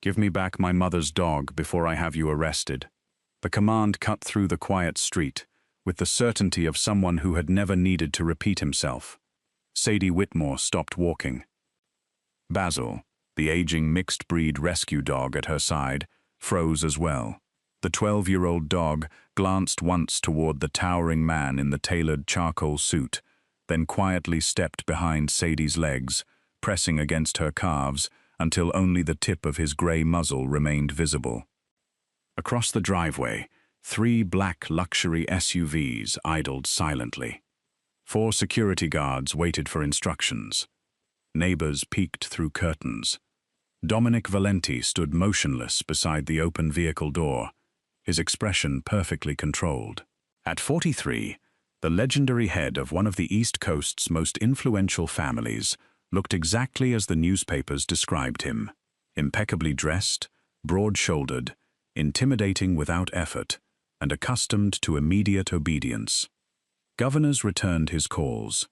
Give me back my mother's dog before I have you arrested. The command cut through the quiet street, with the certainty of someone who had never needed to repeat himself. Sadie Whitmore stopped walking. Basil, the aging mixed-breed rescue dog at her side, froze as well. The 12-year-old dog glanced once toward the towering man in the tailored charcoal suit, then quietly stepped behind Sadie's legs, pressing against her calves until only the tip of his gray muzzle remained visible. Across the driveway, 3 black luxury SUVs idled silently. 4 security guards waited for instructions. Neighbors peeked through curtains. Dominic Valenti stood motionless beside the open vehicle door, his expression perfectly controlled. At 43, the legendary head of one of the East Coast's most influential families looked exactly as the newspapers described him: impeccably dressed, broad-shouldered, intimidating without effort, and accustomed to immediate obedience. Governors returned his calls.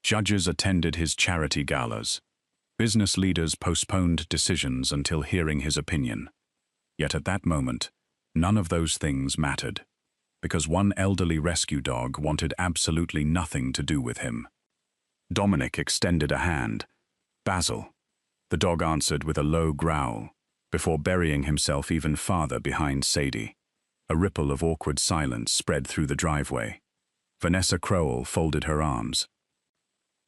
Judges attended his charity galas. Business leaders postponed decisions until hearing his opinion. Yet at that moment, none of those things mattered, because one elderly rescue dog wanted absolutely nothing to do with him. Dominic extended a hand. "Basil." The dog answered with a low growl, before burying himself even farther behind Sadie. A ripple of awkward silence spread through the driveway. Vanessa Crowell folded her arms.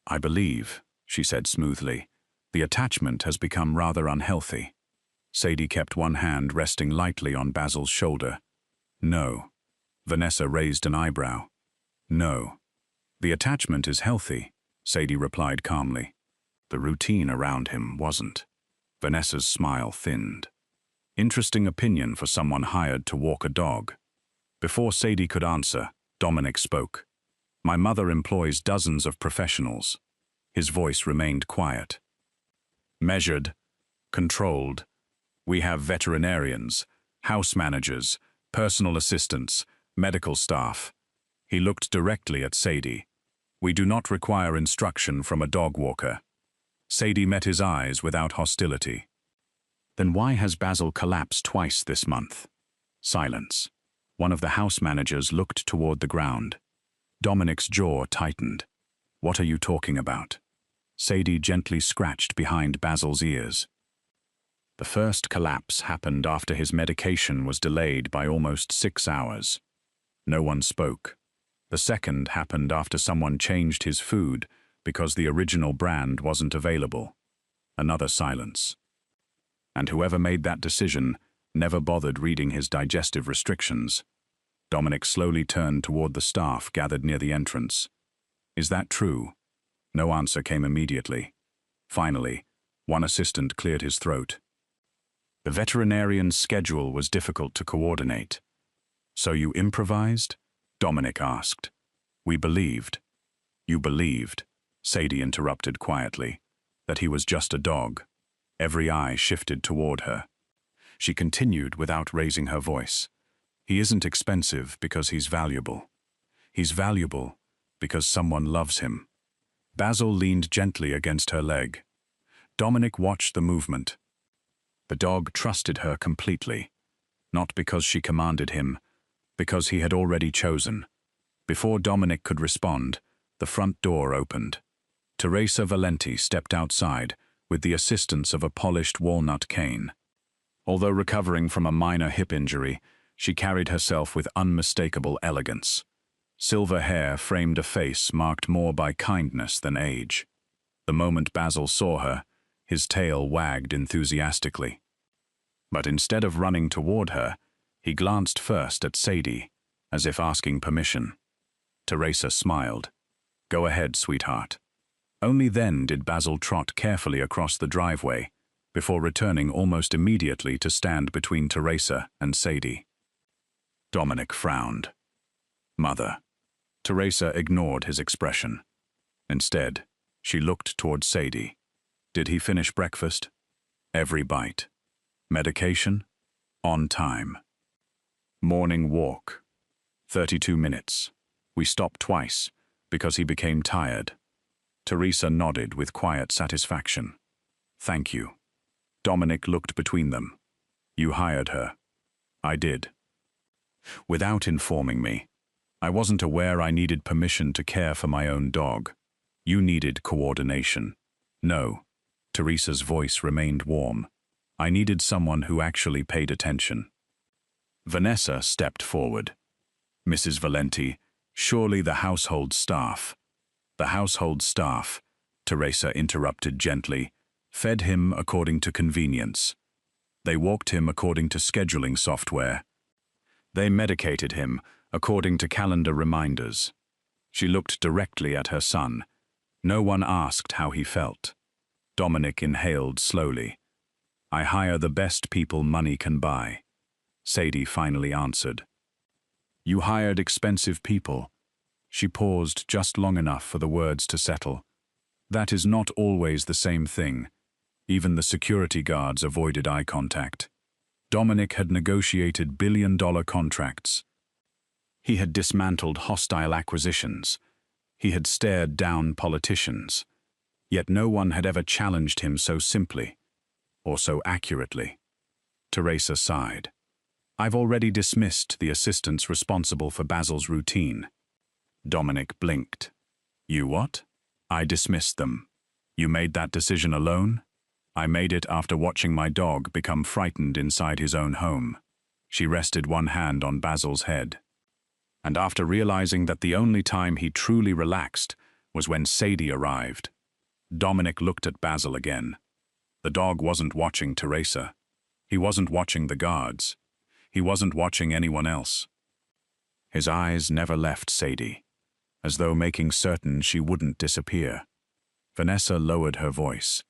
"I believe," she said smoothly, "the attachment has become rather unhealthy." Sadie kept one hand resting lightly on Basil's shoulder. "No." Vanessa raised an eyebrow. "No. The attachment is healthy," Sadie replied calmly. The routine around him wasn't. Vanessa's smile thinned. Interesting opinion for someone hired to walk a dog. Before Sadie could answer, Dominic spoke. "My mother employs dozens of professionals." His voice remained quiet. "Measured, controlled. We have veterinarians, house managers, personal assistants, medical staff." He looked directly at Sadie. "We do not require instruction from a dog walker." Sadie met his eyes without hostility. "Then why has Basil collapsed twice this month?" Silence. One of the house managers looked toward the ground. Dominic's jaw tightened. "What are you talking about?" Sadie gently scratched behind Basil's ears. "The first collapse happened after his medication was delayed by almost 6 hours. No one spoke. The second happened after someone changed his food because the original brand wasn't available." Another silence. "And whoever made that decision never bothered reading his digestive restrictions." Dominic slowly turned toward the staff gathered near the entrance. "Is that true?" No answer came immediately. Finally, one assistant cleared his throat. "The veterinarian's schedule was difficult to coordinate." "So you improvised?" Dominic asked. "We believed." "You believed," Sadie interrupted quietly, "that he was just a dog." Every eye shifted toward her. She continued without raising her voice. "He isn't expensive because he's valuable. He's valuable because someone loves him." Basil leaned gently against her leg. Dominic watched the movement. The dog trusted her completely, not because she commanded him, because he had already chosen. Before Dominic could respond, the front door opened. Teresa Valenti stepped outside with the assistance of a polished walnut cane. Although recovering from a minor hip injury, she carried herself with unmistakable elegance. Silver hair framed a face marked more by kindness than age. The moment Basil saw her, his tail wagged enthusiastically. But instead of running toward her, he glanced first at Sadie, as if asking permission. Teresa smiled. "Go ahead, sweetheart." Only then did Basil trot carefully across the driveway, before returning almost immediately to stand between Teresa and Sadie. Dominic frowned. "Mother." Teresa ignored his expression. Instead, she looked toward Sadie. "Did he finish breakfast?" "Every bite." "Medication?" "On time." "Morning walk." 32 minutes. We stopped twice, because he became tired." Teresa nodded with quiet satisfaction. "Thank you." Dominic looked between them. You hired her. I did. Without informing me. I wasn't aware I needed permission to care for my own dog. You needed coordination. No. Teresa's voice remained warm. I needed someone who actually paid attention. Vanessa stepped forward. Mrs. Valenti, surely the household staff. The household staff, Teresa interrupted gently, fed him according to convenience. They walked him according to scheduling software. They medicated him according to calendar reminders. She looked directly at her son. No one asked how he felt. Dominic inhaled slowly. I hire the best people money can buy. Sadie finally answered. You hired expensive people. She paused just long enough for the words to settle. That is not always the same thing. Even the security guards avoided eye contact. Dominic had negotiated billion-dollar contracts. He had dismantled hostile acquisitions. He had stared down politicians. Yet no one had ever challenged him so simply, or so accurately. Teresa sighed. I've already dismissed the assistants responsible for Basil's routine. Dominic blinked. You what? I dismissed them. You made that decision alone? I made it after watching my dog become frightened inside his own home. She rested one hand on Basil's head. And after realizing that the only time he truly relaxed was when Sadie arrived. Dominic looked at Basil again. The dog wasn't watching Teresa. He wasn't watching the guards. He wasn't watching anyone else. His eyes never left Sadie, as though making certain she wouldn't disappear. Vanessa lowered her voice.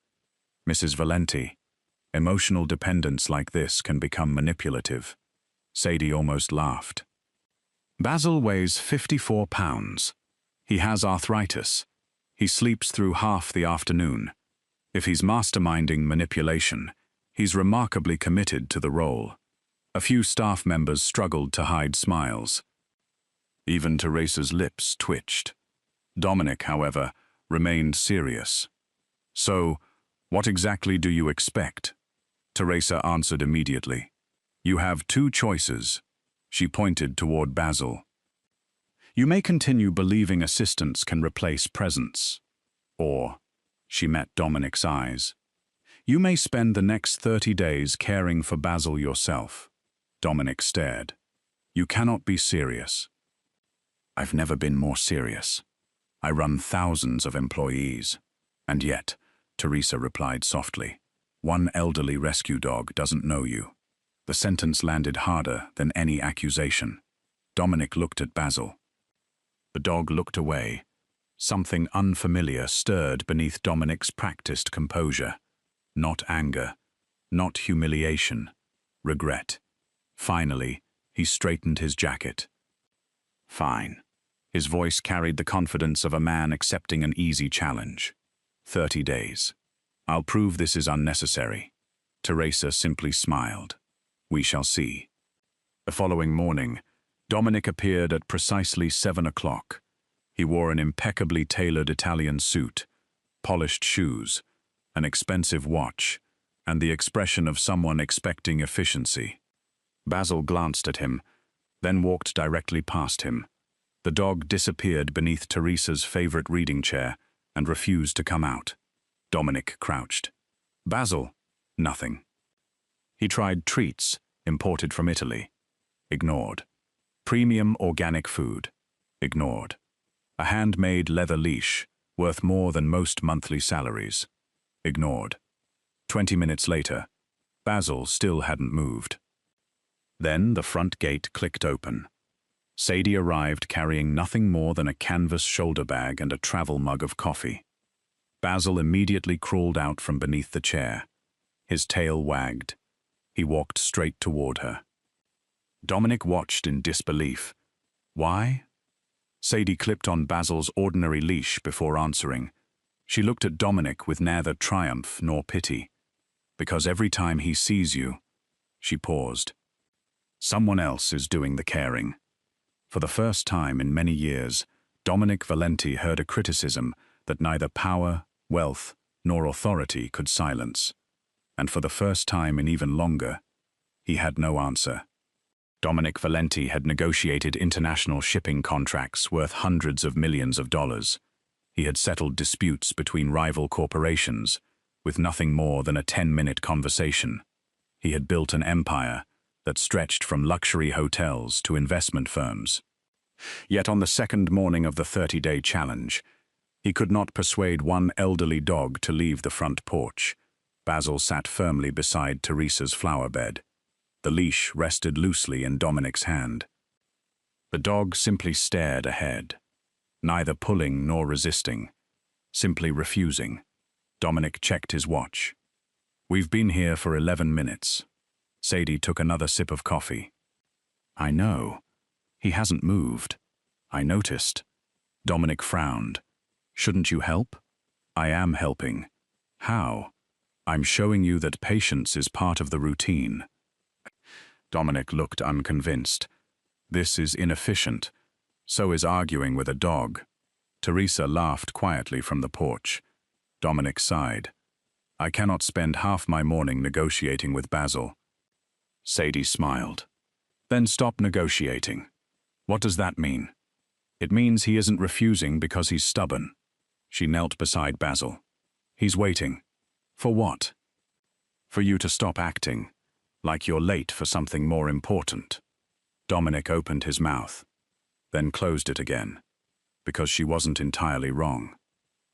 Mrs. Valenti, emotional dependence like this can become manipulative. Sadie almost laughed. Basil weighs 54 pounds. He has arthritis. He sleeps through half the afternoon. If he's masterminding manipulation, he's remarkably committed to the role. A few staff members struggled to hide smiles. Even Teresa's lips twitched. Dominic, however, remained serious. So, what exactly do you expect? Teresa answered immediately. You have two choices. She pointed toward Basil. You may continue believing assistants can replace presence. Or, she met Dominic's eyes. You may spend the next 30 days caring for Basil yourself. Dominic stared. You cannot be serious. I've never been more serious. I run thousands of employees. And yet, Teresa replied softly, one elderly rescue dog doesn't know you. The sentence landed harder than any accusation. Dominic looked at Basil. The dog looked away. Something unfamiliar stirred beneath Dominic's practiced composure. Not anger, not humiliation, regret. Finally, he straightened his jacket. Fine. His voice carried the confidence of a man accepting an easy challenge. 30 days. I'll prove this is unnecessary. Teresa simply smiled. We shall see. The following morning, Dominic appeared at precisely 7 o'clock. He wore an impeccably tailored Italian suit, polished shoes, an expensive watch, and the expression of someone expecting efficiency. Basil glanced at him, then walked directly past him. The dog disappeared beneath Teresa's favorite reading chair and refused to come out. Dominic crouched. Basil? Nothing. He tried treats, imported from Italy. Ignored. Premium organic food. Ignored. A handmade leather leash, worth more than most monthly salaries. Ignored. 20 minutes later, Basil still hadn't moved. Then the front gate clicked open. Sadie arrived carrying nothing more than a canvas shoulder bag and a travel mug of coffee. Basil immediately crawled out from beneath the chair. His tail wagged. He walked straight toward her. Dominic watched in disbelief. Why? Sadie clipped on Basil's ordinary leash before answering. She looked at Dominic with neither triumph nor pity. Because every time he sees you, she paused. Someone else is doing the caring. For the first time in many years, Dominic Valenti heard a criticism that neither power, wealth, nor authority could silence. and for the first time in even longer, he had no answer. Dominic Valenti had negotiated international shipping contracts worth hundreds of millions of dollars. He had settled disputes between rival corporations with nothing more than a 10-minute conversation. He had built an empire that stretched from luxury hotels to investment firms. Yet on the second morning of the 30-day challenge, he could not persuade one elderly dog to leave the front porch. Basil sat firmly beside Teresa's flower bed. The leash rested loosely in Dominic's hand. The dog simply stared ahead, neither pulling nor resisting, simply refusing. Dominic checked his watch. "We've been here for 11 minutes. Sadie took another sip of coffee. "I know. He hasn't moved. I noticed." Dominic frowned. "Shouldn't you help?" "I am helping." "How?" "I'm showing you that patience is part of the routine." Dominic looked unconvinced. "This is inefficient. So is arguing with a dog." Teresa laughed quietly from the porch. Dominic sighed. "I cannot spend half my morning negotiating with Basil." Sadie smiled. "Then stop negotiating." "What does that mean?" "It means he isn't refusing because he's stubborn." She knelt beside Basil. "He's waiting." "For what?" "For you to stop acting like you're late for something more important." Dominic opened his mouth, then closed it again, because she wasn't entirely wrong.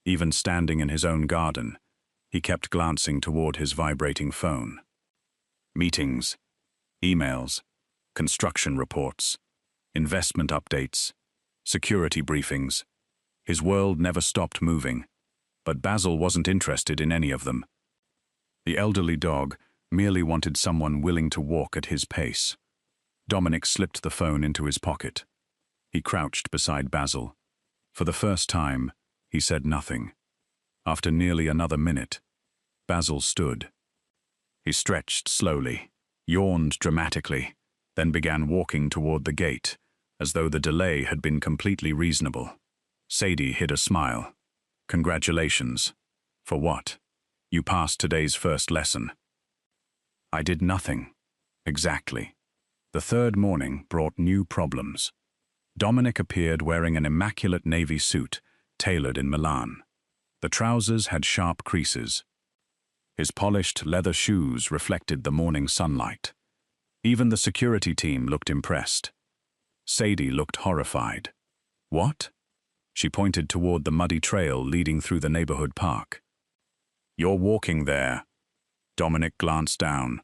Even standing in his own garden, he kept glancing toward his vibrating phone. Meetings, emails, construction reports, investment updates, security briefings. His world never stopped moving, but Basil wasn't interested in any of them. The elderly dog merely wanted someone willing to walk at his pace. Dominic slipped the phone into his pocket. He crouched beside Basil. For the first time, he said nothing. After nearly another minute, Basil stood. He stretched slowly, yawned dramatically, then began walking toward the gate, as though the delay had been completely reasonable. Sadie hid a smile. "Congratulations." "For what?" "You passed today's first lesson." "I did nothing." "Exactly." The third morning brought new problems. Dominic appeared wearing an immaculate navy suit, tailored in Milan. The trousers had sharp creases. His polished leather shoes reflected the morning sunlight. Even the security team looked impressed. Sadie looked horrified. "What?" She pointed toward the muddy trail leading through the neighborhood park. "You're walking there." Dominic glanced down.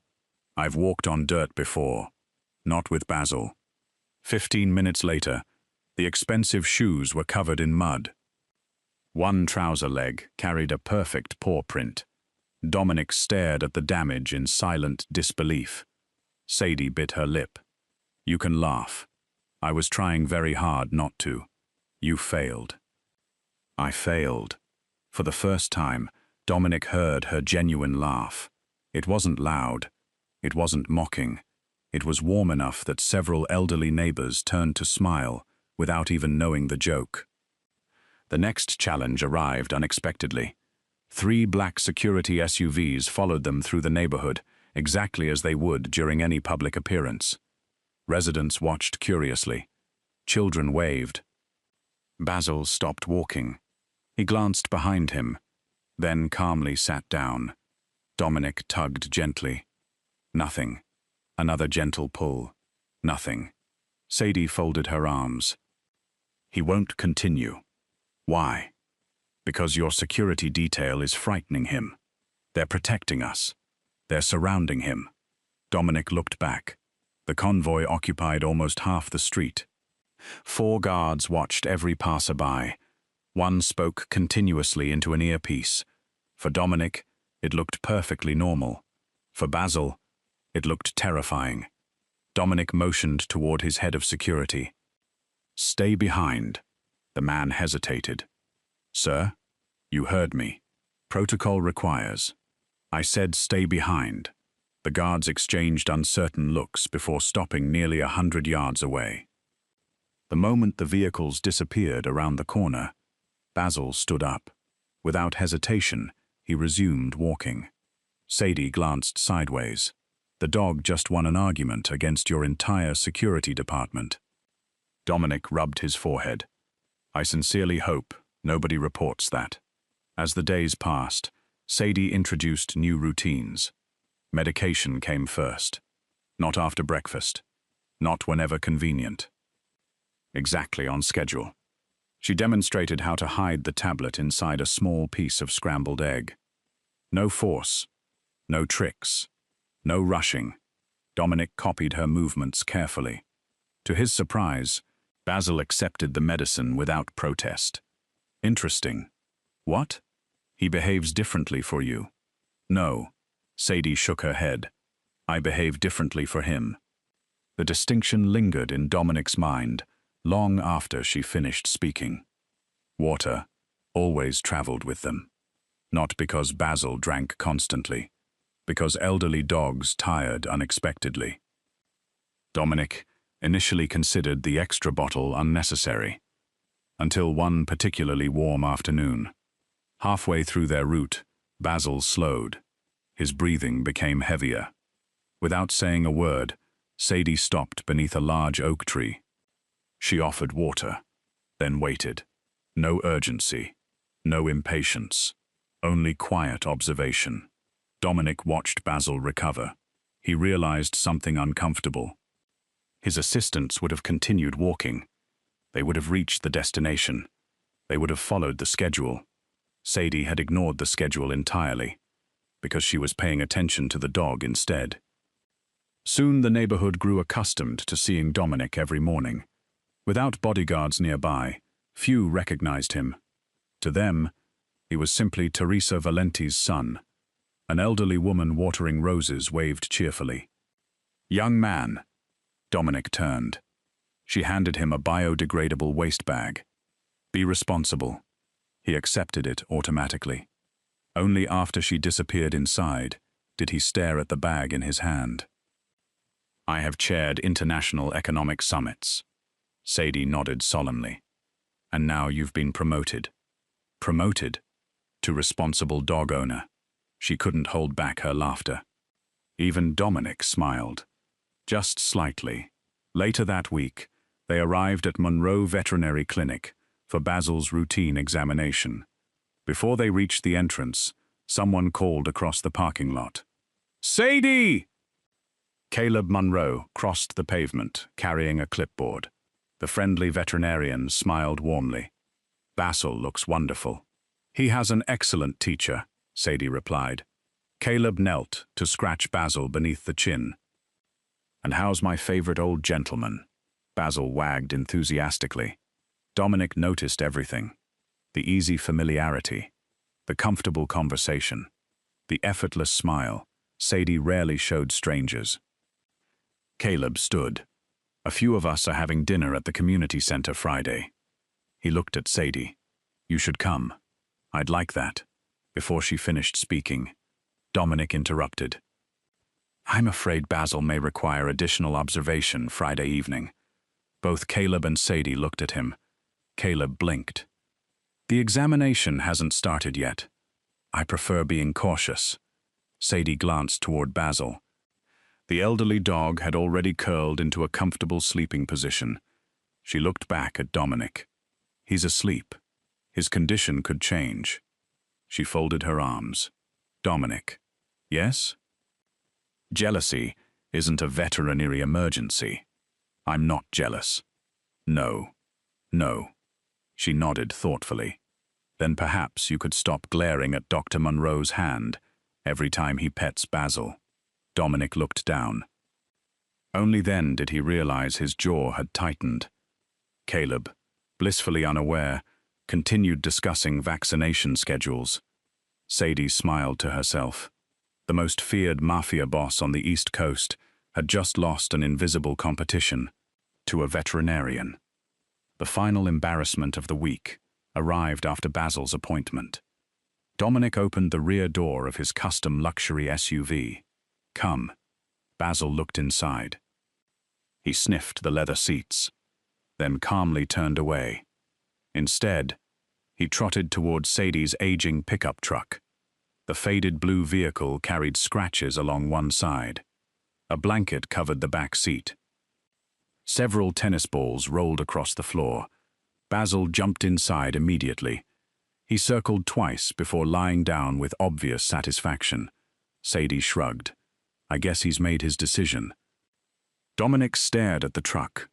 "I've walked on dirt before. Not with Basil." 15 minutes later, the expensive shoes were covered in mud. One trouser leg carried a perfect paw print. Dominic stared at the damage in silent disbelief. Sadie bit her lip. "You can laugh. I was trying very hard not to. You failed." "I failed." For the first time, Dominic heard her genuine laugh. It wasn't loud. It wasn't mocking. It was warm enough that several elderly neighbors turned to smile without even knowing the joke. The next challenge arrived unexpectedly. 3 black security SUVs followed them through the neighborhood, exactly as they would during any public appearance. Residents watched curiously. Children waved. Basil stopped walking. He glanced behind him, then calmly sat down. Dominic tugged gently. Nothing. Another gentle pull. Nothing. Sadie folded her arms. "He won't continue." "Why?" "Because your security detail is frightening him. They're protecting us. They're surrounding him." Dominic looked back. The convoy occupied almost half the street. 4 guards watched every passerby. One spoke continuously into an earpiece. For Dominic, it looked perfectly normal. For Basil, it looked terrifying. Dominic motioned toward his head of security. "Stay behind." The man hesitated. "Sir, you heard me. Protocol requires." "I said stay behind." The guards exchanged uncertain looks before stopping nearly 100 yards away. The moment the vehicles disappeared around the corner, Basil stood up. Without hesitation, he resumed walking. Sadie glanced sideways. The dog just won an argument against your entire security department. Dominic rubbed his forehead. I sincerely hope nobody reports that. As the days passed, Sadie introduced new routines. Medication came first. Not after breakfast. Not whenever convenient. Exactly on schedule. She demonstrated how to hide the tablet inside a small piece of scrambled egg. No force. No tricks. No rushing. Dominic copied her movements carefully. To his surprise, Basil accepted the medicine without protest. Interesting. What? He behaves differently for you. No. Sadie shook her head. I behave differently for him. The distinction lingered in Dominic's mind long after she finished speaking. Water always traveled with them. Not because Basil drank constantly, because elderly dogs tired unexpectedly. Dominic initially considered the extra bottle unnecessary, until one particularly warm afternoon. Halfway through their route, Basil slowed. His breathing became heavier. Without saying a word, Sadie stopped beneath a large oak tree. She offered water, then waited. No urgency, no impatience, only quiet observation. Dominic watched Basil recover. He realized something uncomfortable. His assistants would have continued walking. They would have reached the destination. They would have followed the schedule. Sadie had ignored the schedule entirely, because she was paying attention to the dog instead. Soon the neighborhood grew accustomed to seeing Dominic every morning. Without bodyguards nearby, few recognized him. To them, he was simply Teresa Valenti's son. An elderly woman watering roses waved cheerfully. Young man. Dominic turned. She handed him a biodegradable waste bag. Be responsible. He accepted it automatically. Only after she disappeared inside did he stare at the bag in his hand. I have chaired international economic summits. Sadie nodded solemnly. And now you've been promoted. Promoted? To responsible dog owner. She couldn't hold back her laughter. Even Dominic smiled. Just slightly. Later that week, they arrived at Monroe Veterinary Clinic for Basil's routine examination. Before they reached the entrance, someone called across the parking lot. Sadie! Caleb Monroe crossed the pavement, carrying a clipboard. The friendly veterinarian smiled warmly. Basil looks wonderful. He has an excellent teacher, Sadie replied. Caleb knelt to scratch Basil beneath the chin. And how's my favorite old gentleman? Basil wagged enthusiastically. Dominic noticed everything. The easy familiarity, the comfortable conversation, the effortless smile Sadie rarely showed strangers. Caleb stood. A few of us are having dinner at the community center Friday. He looked at Sadie. You should come. I'd like that. Before she finished speaking, Dominic interrupted. I'm afraid Basil may require additional observation Friday evening. Both Caleb and Sadie looked at him. Caleb blinked. The examination hasn't started yet. I prefer being cautious. Sadie glanced toward Basil. The elderly dog had already curled into a comfortable sleeping position. She looked back at Dominic. He's asleep. His condition could change. She folded her arms. Dominic. Yes? Jealousy isn't a veterinary emergency. I'm not jealous. No. No. She nodded thoughtfully. Then perhaps you could stop glaring at Dr. Monroe's hand every time he pets Basil. Dominic looked down. Only then did he realize his jaw had tightened. Caleb, blissfully unaware, continued discussing vaccination schedules. Sadie smiled to herself. The most feared Mafia boss on the East Coast had just lost an invisible competition to a veterinarian. The final embarrassment of the week arrived after Basil's appointment. Dominic opened the rear door of his custom luxury SUV. Come. Basil looked inside. He sniffed the leather seats, then calmly turned away. Instead, he trotted toward Sadie's aging pickup truck. The faded blue vehicle carried scratches along one side. A blanket covered the back seat. Several tennis balls rolled across the floor. Basil jumped inside immediately. He circled twice before lying down with obvious satisfaction. Sadie shrugged. I guess he's made his decision. Dominic stared at the truck.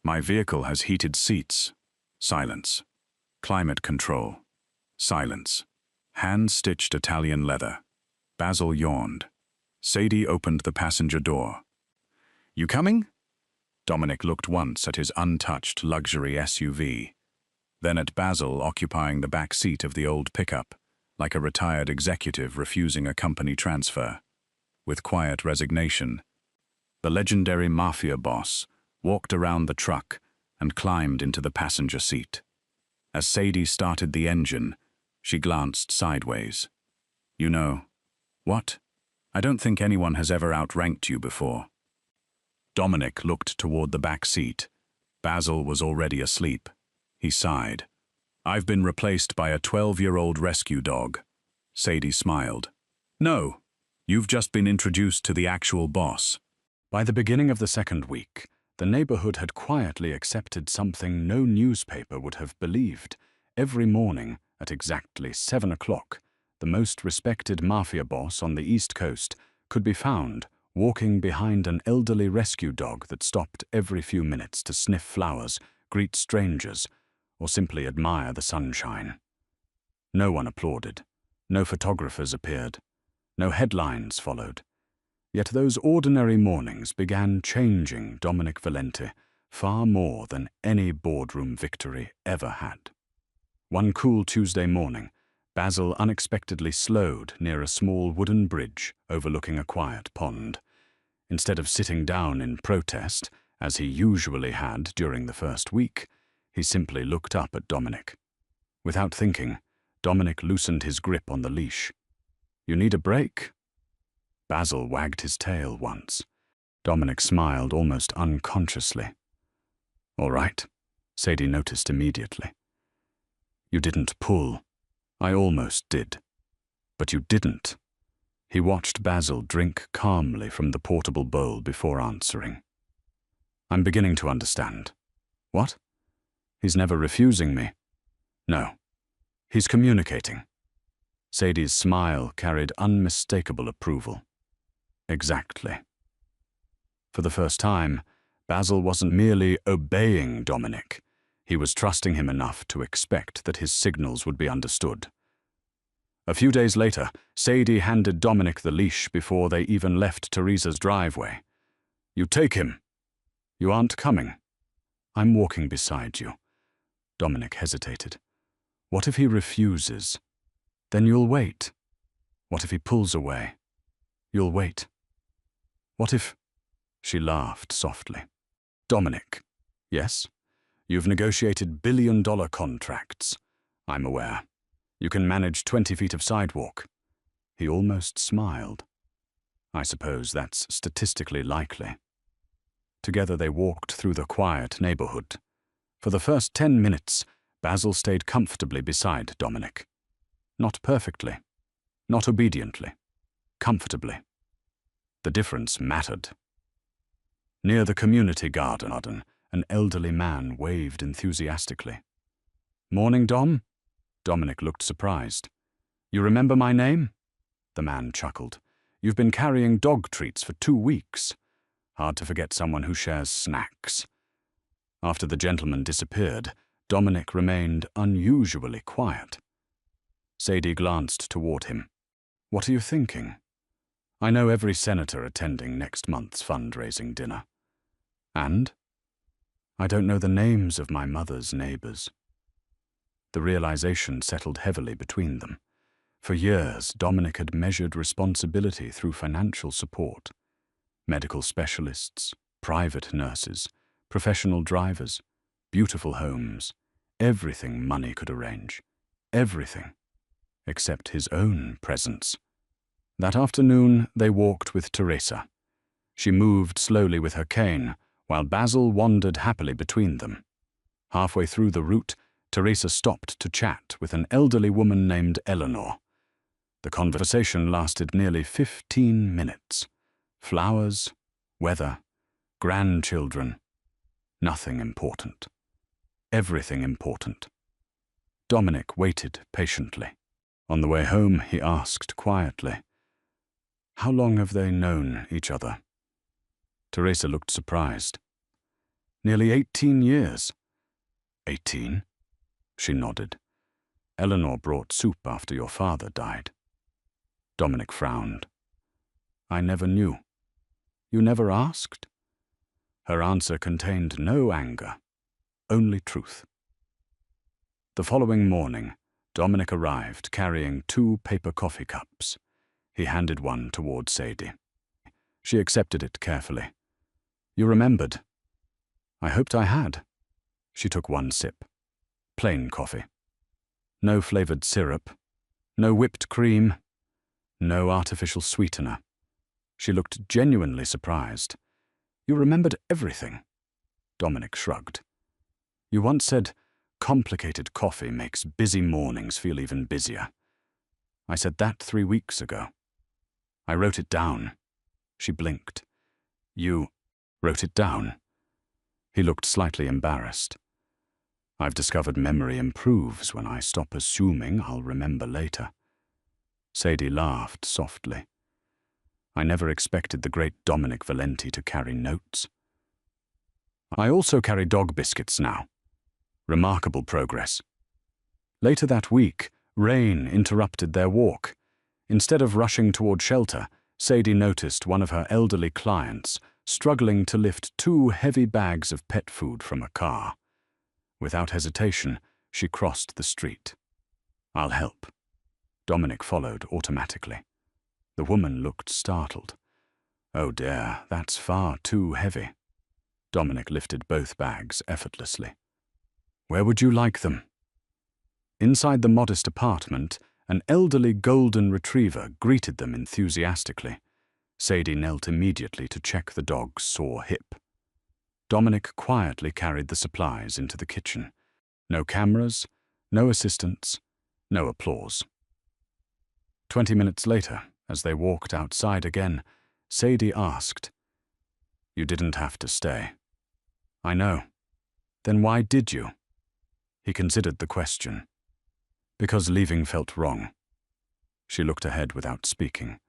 My vehicle has heated seats. Silence. Climate control. Silence. Hand-stitched Italian leather. Basil yawned. Sadie opened the passenger door. You coming? Dominic looked once at his untouched luxury SUV, then at Basil occupying the back seat of the old pickup, like a retired executive refusing a company transfer. With quiet resignation, the legendary Mafia Boss walked around the truck and climbed into the passenger seat. As Sadie started the engine, she glanced sideways. You know, what? I don't think anyone has ever outranked you before. Dominic looked toward the back seat. Basil was already asleep. He sighed. I've been replaced by a 12-year-old rescue dog. Sadie smiled. No, you've just been introduced to the actual boss. By the beginning of the second week, the neighborhood had quietly accepted something no newspaper would have believed. Every morning, at exactly 7 o'clock, the most respected mafia boss on the East Coast could be found walking behind an elderly rescue dog that stopped every few minutes to sniff flowers, greet strangers, or simply admire the sunshine. No one applauded. No photographers appeared. No headlines followed. Yet those ordinary mornings began changing Dominic Valente far more than any boardroom victory ever had. One cool Tuesday morning, Basil unexpectedly slowed near a small wooden bridge overlooking a quiet pond. Instead of sitting down in protest, as he usually had during the first week, he simply looked up at Dominic. Without thinking, Dominic loosened his grip on the leash. You need a break? Basil wagged his tail once. Dominic smiled almost unconsciously. All right, Sadie noticed immediately. You didn't pull. I almost did. But you didn't. He watched Basil drink calmly from the portable bowl before answering. I'm beginning to understand. What? He's never refusing me. No. He's communicating. Sadie's smile carried unmistakable approval. Exactly. For the first time, Basil wasn't merely obeying Dominic. He was trusting him enough to expect that his signals would be understood. A few days later, Sadie handed Dominic the leash before they even left Teresa's driveway. You take him. You aren't coming. I'm walking beside you. Dominic hesitated. What if he refuses? Then you'll wait. What if he pulls away? You'll wait. What if... She laughed softly. Dominic. Yes? You've negotiated billion-dollar contracts. I'm aware. You can manage 20 feet of sidewalk. He almost smiled. I suppose that's statistically likely. Together they walked through the quiet neighborhood. For the first 10 minutes, Basil stayed comfortably beside Dominic. Not perfectly, not obediently, comfortably. The difference mattered. Near the community garden, an elderly man waved enthusiastically. Morning, Dom? Dominic looked surprised. You remember my name? The man chuckled. You've been carrying dog treats for 2 weeks. Hard to forget someone who shares snacks. After the gentleman disappeared, Dominic remained unusually quiet. Sadie glanced toward him. What are you thinking? I know every senator attending next month's fundraising dinner. And? I don't know the names of my mother's neighbors. The realization settled heavily between them. For years, Dominic had measured responsibility through financial support. Medical specialists, private nurses, professional drivers, beautiful homes, everything money could arrange. Everything. Except his own presence. That afternoon, they walked with Teresa. She moved slowly with her cane, while Basil wandered happily between them. Halfway through the route, Teresa stopped to chat with an elderly woman named Eleanor. The conversation lasted nearly 15 minutes. Flowers, weather, grandchildren. Nothing important. Everything important. Dominic waited patiently. On the way home, he asked quietly, "How long have they known each other?" Teresa looked surprised. "Nearly 18 years." 18? She nodded. "Eleanor brought soup after your father died." Dominic frowned. "I never knew." "You never asked?" Her answer contained no anger, only truth. The following morning, Dominic arrived carrying 2 paper coffee cups. He handed one toward Sadie. She accepted it carefully. "You remembered." "I hoped I had." She took one sip. Plain coffee. No flavored syrup. No whipped cream. No artificial sweetener. She looked genuinely surprised. "You remembered everything." Dominic shrugged. "You once said, 'Complicated coffee makes busy mornings feel even busier.' I said that 3 weeks ago. I wrote it down." She blinked. "You wrote it down?" He looked slightly embarrassed. "I've discovered memory improves when I stop assuming I'll remember later." Sadie laughed softly. "I never expected the great Dominic Valenti to carry notes." "I also carry dog biscuits now." Remarkable progress. Later that week, rain interrupted their walk. Instead of rushing toward shelter, Sadie noticed one of her elderly clients struggling to lift 2 heavy bags of pet food from a car. Without hesitation, she crossed the street. "I'll help." Dominic followed automatically. The woman looked startled. "Oh dear, that's far too heavy." Dominic lifted both bags effortlessly. "Where would you like them?" Inside the modest apartment, an elderly golden retriever greeted them enthusiastically. Sadie knelt immediately to check the dog's sore hip. Dominic quietly carried the supplies into the kitchen. No cameras, no assistants, no applause. 20 minutes later, as they walked outside again, Sadie asked, "You didn't have to stay." "I know." "Then why did you?" He considered the question. "Because leaving felt wrong." She looked ahead without speaking.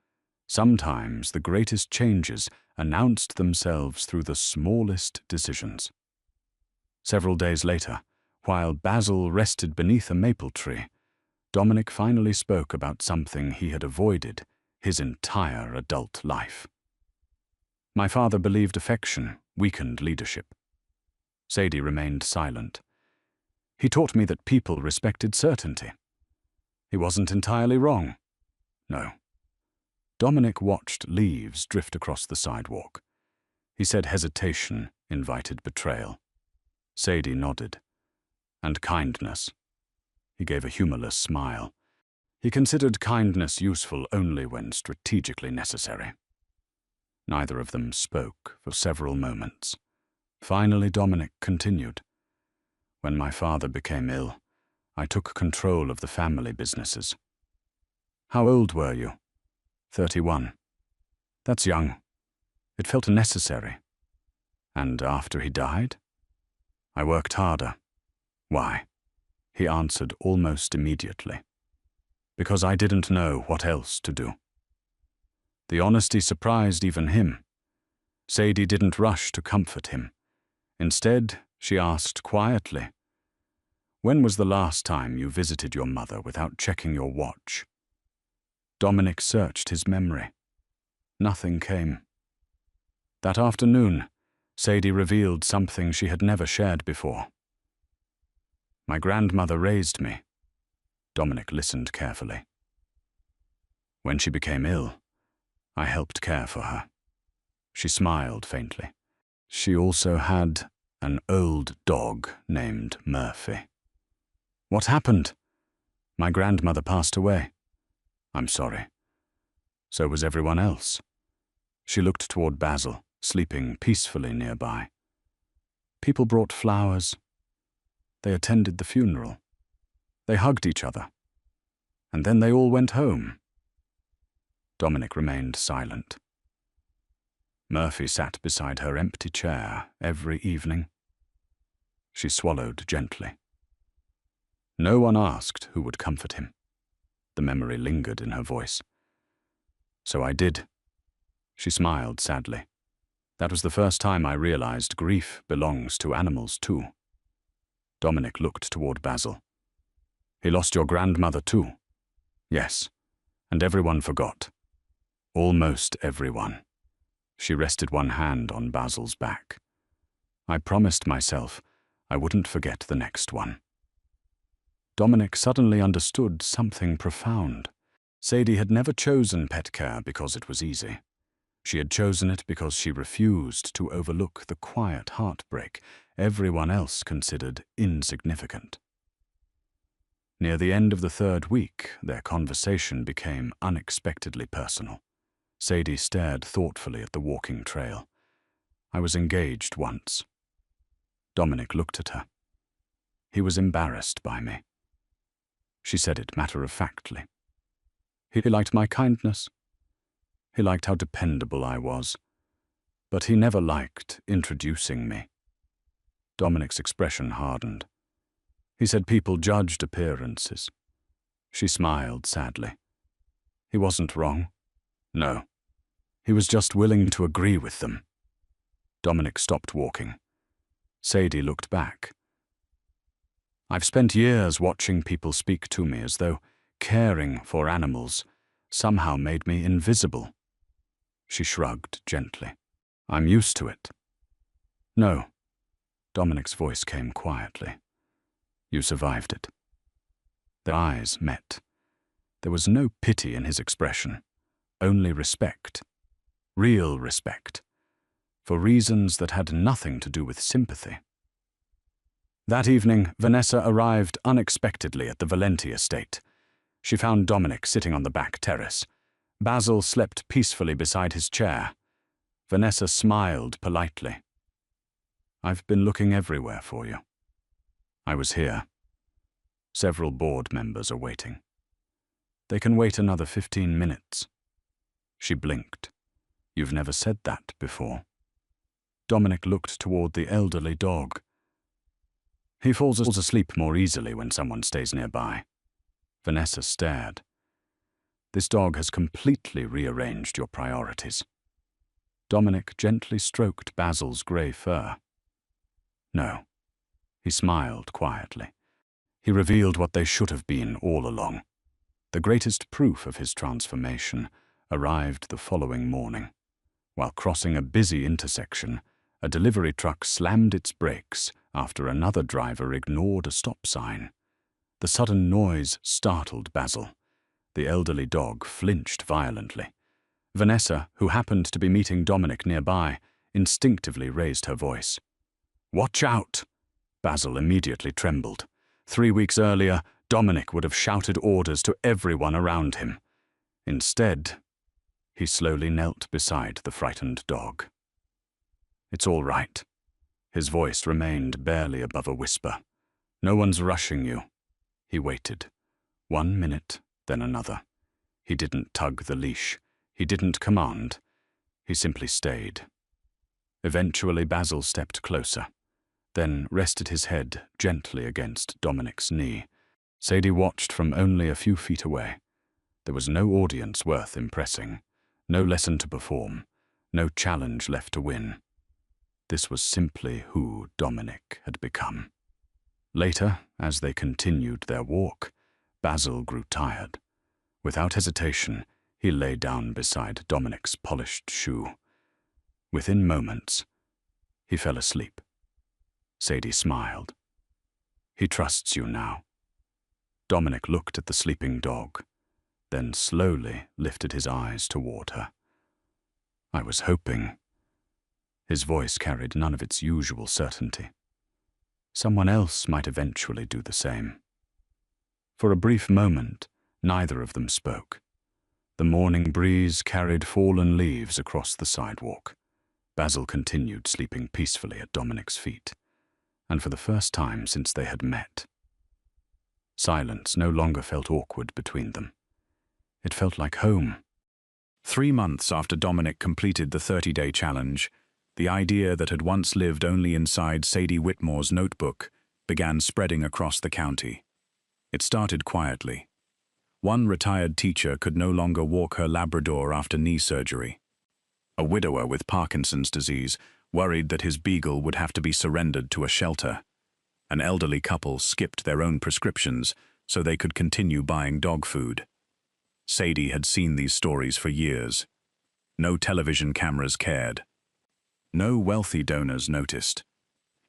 Sometimes the greatest changes announced themselves through the smallest decisions. Several days later, while Basil rested beneath a maple tree, Dominic finally spoke about something he had avoided his entire adult life. "My father believed affection weakened leadership." Sadie remained silent. "He taught me that people respected certainty." "He wasn't entirely wrong." "No." Dominic watched leaves drift across the sidewalk. He said hesitation invited betrayal. Sadie nodded. "And kindness." He gave a humorless smile. He considered kindness useful only when strategically necessary. Neither of them spoke for several moments. Finally, Dominic continued. "When my father became ill, I took control of the family businesses." "How old were you?" 31. "That's young. It felt necessary." "And after he died?" "I worked harder." "Why?" He answered almost immediately. "Because I didn't know what else to do." The honesty surprised even him. Sadie didn't rush to comfort him. Instead, she asked quietly, "When was the last time you visited your mother without checking your watch?" Dominic searched his memory. Nothing came. That afternoon, Sadie revealed something she had never shared before. "My grandmother raised me." Dominic listened carefully. "When she became ill, I helped care for her." She smiled faintly. "She also had an old dog named Murphy." "What happened?" "My grandmother passed away." "I'm sorry." "So was everyone else." She looked toward Basil, sleeping peacefully nearby. "People brought flowers. They attended the funeral. They hugged each other. And then they all went home." Dominic remained silent. Murphy sat beside her empty chair every evening. She swallowed gently. No one asked who would comfort him. The memory lingered in her voice. So I did. She smiled sadly. That was the first time I realized grief belongs to animals too. Dominic looked toward Basil. He lost your grandmother too. Yes, and everyone forgot. Almost everyone. She rested one hand on Basil's back. I promised myself I wouldn't forget the next one. Dominic suddenly understood something profound. Sadie had never chosen pet care because it was easy. She had chosen it because she refused to overlook the quiet heartbreak everyone else considered insignificant. Near the end of the third week, their conversation became unexpectedly personal. Sadie stared thoughtfully at the walking trail. I was engaged once. Dominic looked at her. He was embarrassed by me. She said it matter-of-factly. He liked my kindness. He liked how dependable I was. But he never liked introducing me. Dominic's expression hardened. He said people judged appearances. She smiled sadly. He wasn't wrong. No. He was just willing to agree with them. Dominic stopped walking. Sadie looked back. I've spent years watching people speak to me as though caring for animals somehow made me invisible. She shrugged gently. I'm used to it. No. Dominic's voice came quietly. You survived it. Their eyes met. There was no pity in his expression, only respect. Real respect. For reasons that had nothing to do with sympathy. That evening, Vanessa arrived unexpectedly at the Valenti estate. She found Dominic sitting on the back terrace. Basil slept peacefully beside his chair. Vanessa smiled politely. I've been looking everywhere for you. I was here. Several board members are waiting. They can wait another 15 minutes. She blinked. You've never said that before. Dominic looked toward the elderly dog. He falls asleep more easily when someone stays nearby. Vanessa stared. This dog has completely rearranged your priorities. Dominic gently stroked Basil's grey fur. No. He smiled quietly. He revealed what they should have been all along. The greatest proof of his transformation arrived the following morning. While crossing a busy intersection, a delivery truck slammed its brakes after another driver ignored a stop sign. The sudden noise startled Basil. The elderly dog flinched violently. Vanessa, who happened to be meeting Dominic nearby, instinctively raised her voice. Watch out! Basil immediately trembled. 3 weeks earlier, Dominic would have shouted orders to everyone around him. Instead, he slowly knelt beside the frightened dog. It's all right. His voice remained barely above a whisper. No one's rushing you. He waited. 1 minute, then another. He didn't tug the leash. He didn't command. He simply stayed. Eventually, Basil stepped closer, then rested his head gently against Dominic's knee. Sadie watched from only a few feet away. There was no audience worth impressing, no lesson to perform, no challenge left to win. This was simply who Dominic had become. Later, as they continued their walk, Basil grew tired. Without hesitation, he lay down beside Dominic's polished shoe. Within moments, he fell asleep. Sadie smiled. He trusts you now. Dominic looked at the sleeping dog, then slowly lifted his eyes toward her. I was hoping. His voice carried none of its usual certainty. Someone else might eventually do the same. For a brief moment, neither of them spoke. The morning breeze carried fallen leaves across the sidewalk. Basil continued sleeping peacefully at Dominic's feet, and for the first time since they had met. Silence no longer felt awkward between them. It felt like home. 3 months after Dominic completed the 30-day challenge, the idea that had once lived only inside Sadie Whitmore's notebook began spreading across the county. It started quietly. One retired teacher could no longer walk her Labrador after knee surgery. A widower with Parkinson's disease worried that his beagle would have to be surrendered to a shelter. An elderly couple skipped their own prescriptions so they could continue buying dog food. Sadie had seen these stories for years. No television cameras cared. No wealthy donors noticed.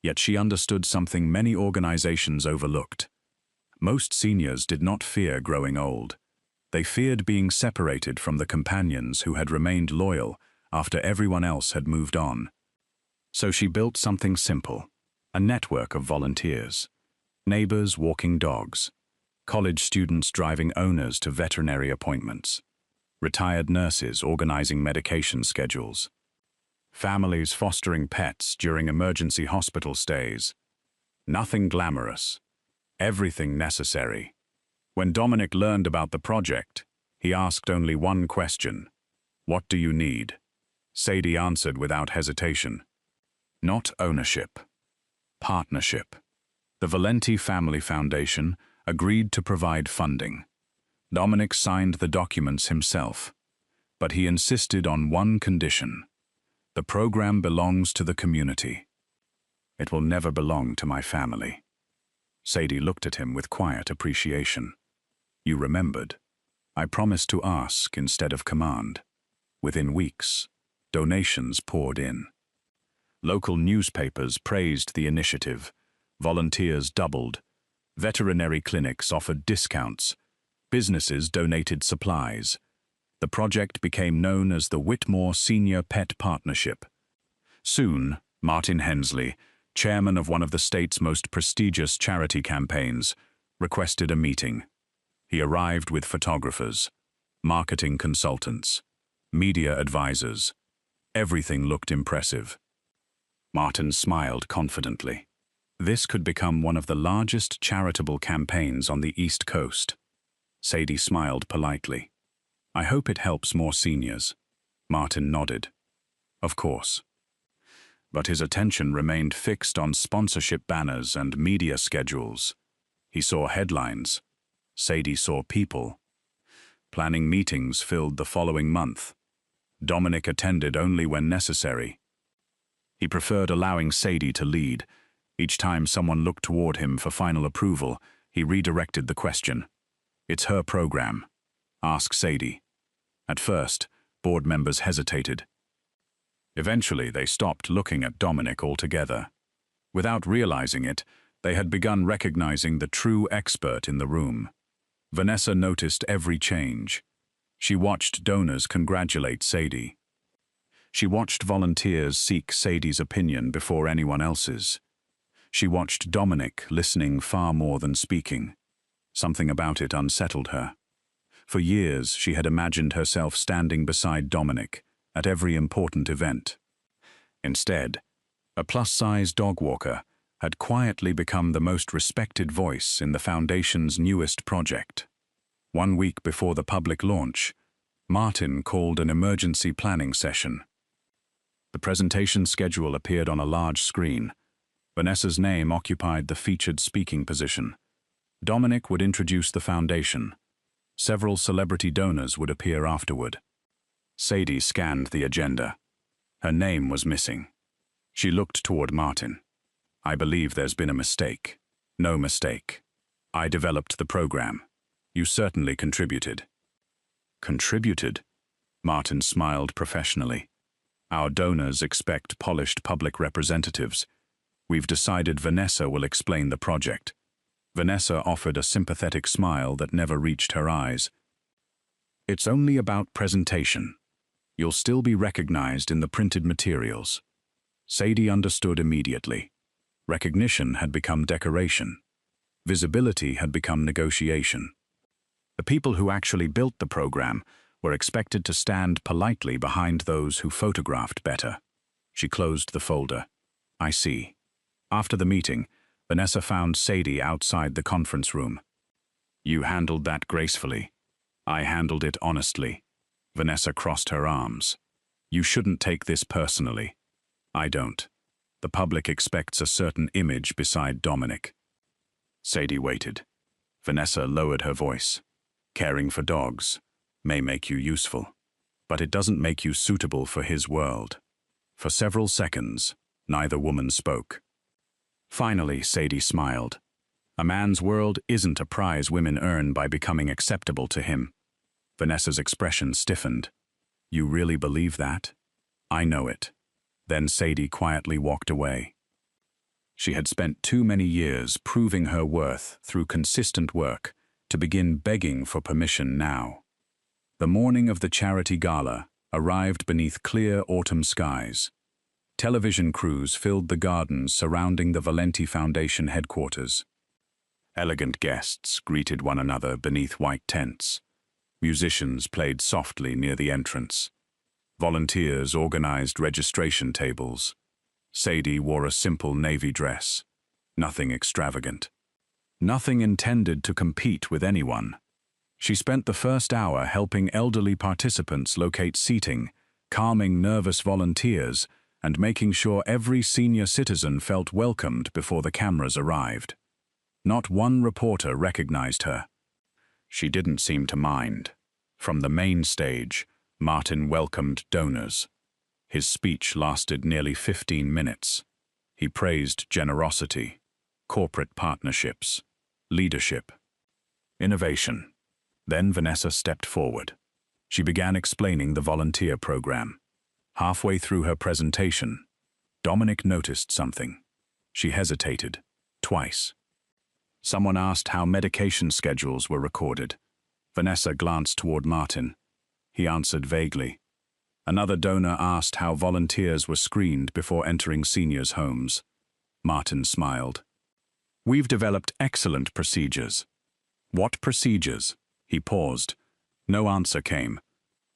Yet she understood something many organizations overlooked. Most seniors did not fear growing old. They feared being separated from the companions who had remained loyal after everyone else had moved on. So she built something simple, a network of volunteers. Neighbors walking dogs, college students driving owners to veterinary appointments, retired nurses organizing medication schedules, families fostering pets during emergency hospital stays. Nothing glamorous, everything necessary. When Dominic learned about the project, he asked only one question: "What do you need?" Sadie answered without hesitation: "Not ownership, partnership." The Valenti Family Foundation agreed to provide funding. Dominic signed the documents himself, but he insisted on one condition: the program belongs to the community. It will never belong to my family. Sadie looked at him with quiet appreciation. You remembered. I promised to ask instead of command. Within weeks, donations poured in. Local newspapers praised the initiative. Volunteers doubled. Veterinary clinics offered discounts. Businesses donated supplies. The project became known as the Whitmore Senior Pet Partnership. Soon, Martin Hensley, chairman of one of the state's most prestigious charity campaigns, requested a meeting. He arrived with photographers, marketing consultants, media advisors. Everything looked impressive. Martin smiled confidently. This could become one of the largest charitable campaigns on the East Coast. Sadie smiled politely. I hope it helps more seniors. Martin nodded. Of course. But his attention remained fixed on sponsorship banners and media schedules. He saw headlines. Sadie saw people. Planning meetings filled the following month. Dominic attended only when necessary. He preferred allowing Sadie to lead. Each time someone looked toward him for final approval, he redirected the question. It's her program. Ask Sadie. At first, board members hesitated. Eventually, they stopped looking at Dominic altogether. Without realizing it, they had begun recognizing the true expert in the room. Vanessa noticed every change. She watched donors congratulate Sadie. She watched volunteers seek Sadie's opinion before anyone else's. She watched Dominic listening far more than speaking. Something about it unsettled her. For years, she had imagined herself standing beside Dominic at every important event. Instead, a plus-size dog walker had quietly become the most respected voice in the Foundation's newest project. 1 week before the public launch, Martin called an emergency planning session. The presentation schedule appeared on a large screen. Vanessa's name occupied the featured speaking position. Dominic would introduce the foundation. Several celebrity donors would appear afterward. Sadie scanned the agenda. Her name was missing. She looked toward Martin. I believe there's been a mistake. No mistake. I developed the program. You certainly contributed. Contributed? Martin smiled professionally. Our donors expect polished public representatives. We've decided Vanessa will explain the project. Vanessa offered a sympathetic smile that never reached her eyes. It's only about presentation. You'll still be recognized in the printed materials. Sadie understood immediately. Recognition had become decoration. Visibility had become negotiation. The people who actually built the program were expected to stand politely behind those who photographed better. She closed the folder. I see. After the meeting, Vanessa found Sadie outside the conference room. You handled that gracefully. I handled it honestly. Vanessa crossed her arms. You shouldn't take this personally. I don't. The public expects a certain image beside Dominic. Sadie waited. Vanessa lowered her voice. Caring for dogs may make you useful, but it doesn't make you suitable for his world. For several seconds, neither woman spoke. Finally, Sadie smiled. A man's world isn't a prize women earn by becoming acceptable to him. Vanessa's expression stiffened. You really believe that? I know it. Then Sadie quietly walked away. She had spent too many years proving her worth through consistent work to begin begging for permission now. The morning of the charity gala arrived beneath clear autumn skies. Television crews filled the gardens surrounding the Valenti Foundation headquarters. Elegant guests greeted one another beneath white tents. Musicians played softly near the entrance. Volunteers organized registration tables. Sadie wore a simple navy dress. Nothing extravagant. Nothing intended to compete with anyone. She spent the first hour helping elderly participants locate seating, calming nervous volunteers, and making sure every senior citizen felt welcomed before the cameras arrived. Not one reporter recognized her. She didn't seem to mind. From the main stage, Martin welcomed donors. His speech lasted nearly 15 minutes. He praised generosity, corporate partnerships, leadership, innovation. Then Vanessa stepped forward. She began explaining the volunteer program. Halfway through her presentation, Dominic noticed something. She hesitated, twice. Someone asked how medication schedules were recorded. Vanessa glanced toward Martin. He answered vaguely. Another donor asked how volunteers were screened before entering seniors' homes. Martin smiled. We've developed excellent procedures. What procedures? He paused. No answer came.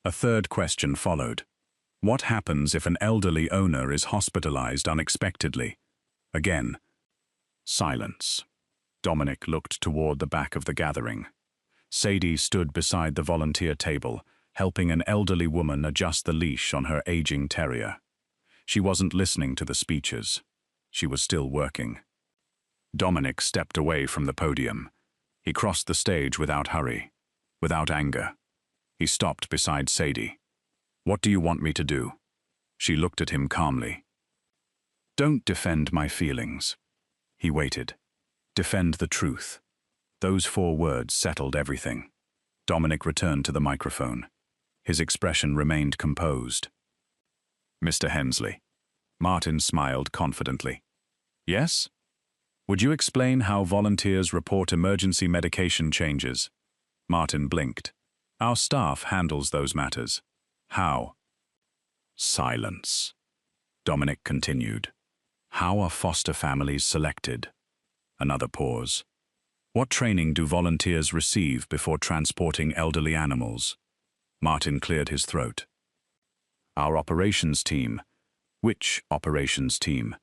A third question followed. What happens if an elderly owner is hospitalized unexpectedly? Again. Silence. Dominic looked toward the back of the gathering. Sadie stood beside the volunteer table, helping an elderly woman adjust the leash on her aging terrier. She wasn't listening to the speeches. She was still working. Dominic stepped away from the podium. He crossed the stage without hurry, without anger. He stopped beside Sadie. What do you want me to do? She looked at him calmly. Don't defend my feelings. He waited. Defend the truth. Those 4 words settled everything. Dominic returned to the microphone. His expression remained composed. Mr. Hensley. Martin smiled confidently. Yes? Would you explain how volunteers report emergency medication changes? Martin blinked. Our staff handles those matters. How? Silence. Dominic continued. How are foster families selected? Another pause. What training do volunteers receive before transporting elderly animals? Martin cleared his throat. Our operations team. Which operations team?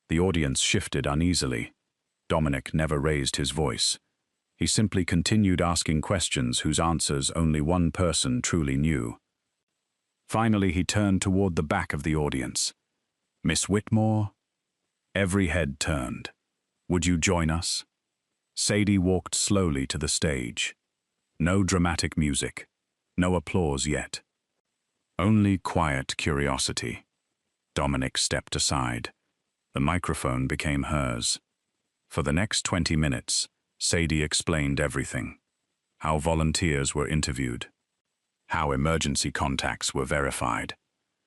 The audience shifted uneasily. Dominic never raised his voice. He simply continued asking questions whose answers only one person truly knew. Finally, he turned toward the back of the audience. Miss Whitmore? Every head turned. Would you join us? Sadie walked slowly to the stage. No dramatic music. No applause yet. Only quiet curiosity. Dominic stepped aside. The microphone became hers. For the next 20 minutes, Sadie explained everything. How volunteers were interviewed. How emergency contacts were verified.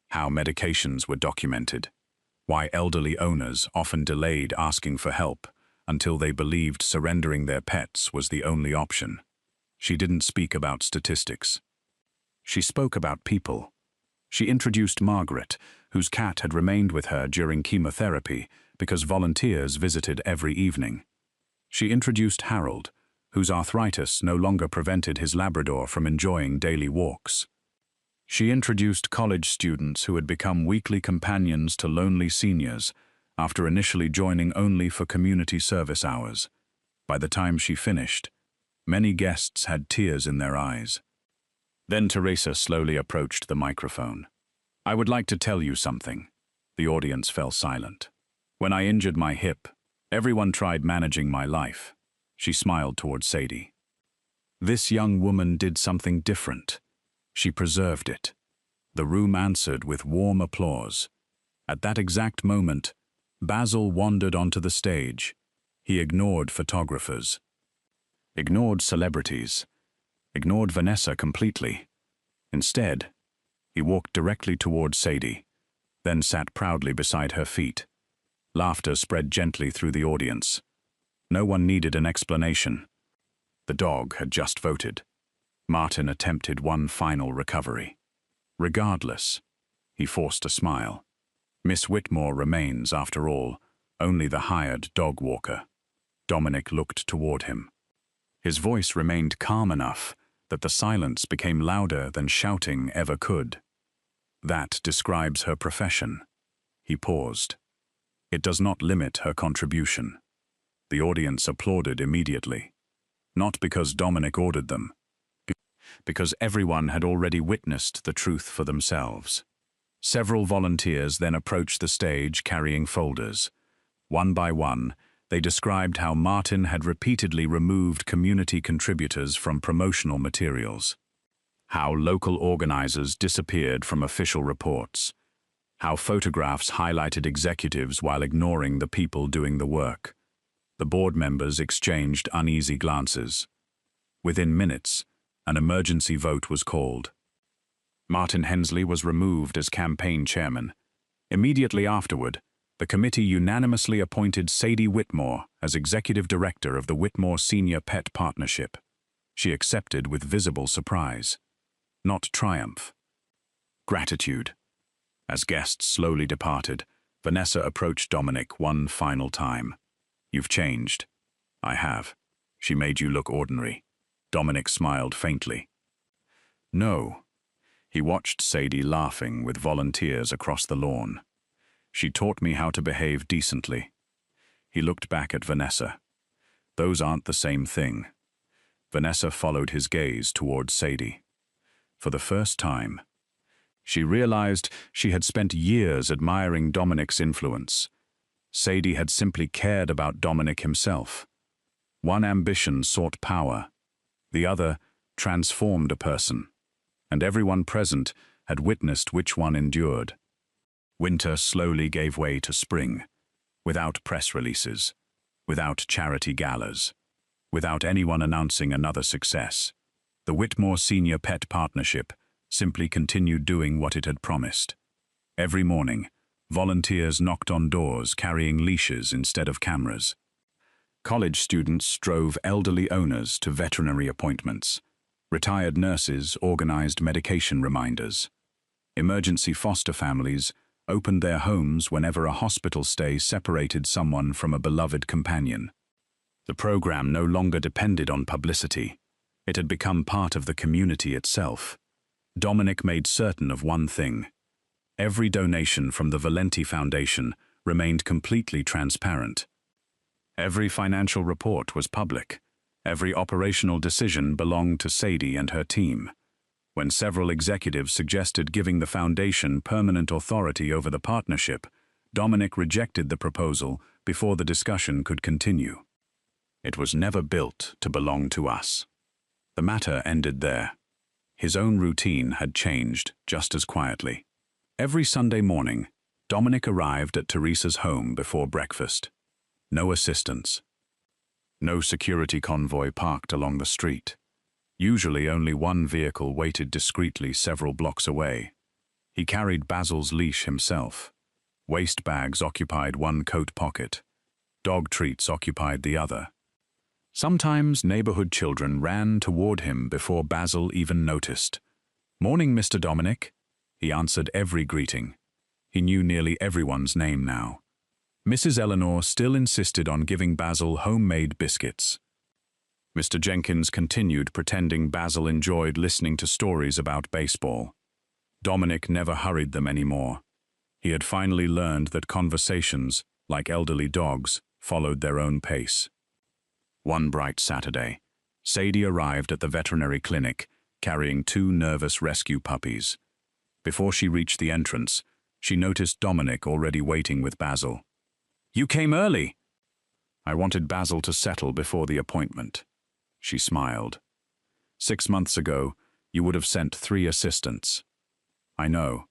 How medications were documented. Why elderly owners often delayed asking for help until they believed surrendering their pets was the only option. She didn't speak about statistics. She spoke about people. She introduced Margaret, whose cat had remained with her during chemotherapy because volunteers visited every evening. She introduced Harold, whose arthritis no longer prevented his Labrador from enjoying daily walks. She introduced college students who had become weekly companions to lonely seniors after initially joining only for community service hours. By the time she finished, many guests had tears in their eyes. Then Teresa slowly approached the microphone. "I would like to tell you something." The audience fell silent. "When I injured my hip, everyone tried managing my life." She smiled toward Sadie. "This young woman did something different. She preserved it." The room answered with warm applause. At that exact moment, Basil wandered onto the stage. He ignored photographers, ignored celebrities, ignored Vanessa completely. Instead, he walked directly toward Sadie, then sat proudly beside her feet. Laughter spread gently through the audience. No one needed an explanation. The dog had just voted. Martin attempted one final recovery. Regardless, he forced a smile. Miss Whitmore remains, after all, only the hired dog walker. Dominic looked toward him. His voice remained calm enough that the silence became louder than shouting ever could. "That describes her profession." He paused. "It does not limit her contribution." The audience applauded immediately. Not because Dominic ordered them, because everyone had already witnessed the truth for themselves. Several volunteers then approached the stage carrying folders. One by one, they described how Martin had repeatedly removed community contributors from promotional materials, how local organizers disappeared from official reports, how photographs highlighted executives while ignoring the people doing the work. The board members exchanged uneasy glances. Within minutes, an emergency vote was called. Martin Hensley was removed as campaign chairman. Immediately afterward, the committee unanimously appointed Sadie Whitmore as executive director of the Whitmore Senior Pet Partnership. She accepted with visible surprise. Not triumph. Gratitude. As guests slowly departed, Vanessa approached Dominic one final time. "You've changed." "I have. She made you look ordinary." Dominic smiled faintly. "No." He watched Sadie laughing with volunteers across the lawn. "She taught me how to behave decently." He looked back at Vanessa. "Those aren't the same thing." Vanessa followed his gaze toward Sadie. For the first time, she realized she had spent years admiring Dominic's influence. Sadie had simply cared about Dominic himself. One ambition sought power. The other transformed a person. And everyone present had witnessed which one endured. Winter slowly gave way to spring, without press releases, without charity galas, without anyone announcing another success. The Whitmore Senior Pet Partnership simply continued doing what it had promised. Every morning, volunteers knocked on doors carrying leashes instead of cameras. College students drove elderly owners to veterinary appointments. Retired nurses organized medication reminders. Emergency foster families opened their homes whenever a hospital stay separated someone from a beloved companion. The program no longer depended on publicity. It had become part of the community itself. Dominic made certain of one thing. Every donation from the Valenti Foundation remained completely transparent. Every financial report was public. Every operational decision belonged to Sadie and her team. When several executives suggested giving the foundation permanent authority over the partnership, Dominic rejected the proposal before the discussion could continue. It was never built to belong to us. The matter ended there. His own routine had changed just as quietly. Every Sunday morning, Dominic arrived at Teresa's home before breakfast. No assistance. No security convoy parked along the street. Usually only one vehicle waited discreetly several blocks away. He carried Basil's leash himself. Waste bags occupied one coat pocket. Dog treats occupied the other. Sometimes neighborhood children ran toward him before Basil even noticed. "Morning, Mr. Dominic." He answered every greeting. He knew nearly everyone's name now. Mrs. Eleanor still insisted on giving Basil homemade biscuits. Mr. Jenkins continued pretending Basil enjoyed listening to stories about baseball. Dominic never hurried them anymore. He had finally learned that conversations, like elderly dogs, followed their own pace. One bright Saturday, Sadie arrived at the veterinary clinic carrying two nervous rescue puppies. Before she reached the entrance, she noticed Dominic already waiting with Basil. "You came early." "I wanted Basil to settle before the appointment." She smiled. "6 months ago, you would have sent 3 assistants." "I know.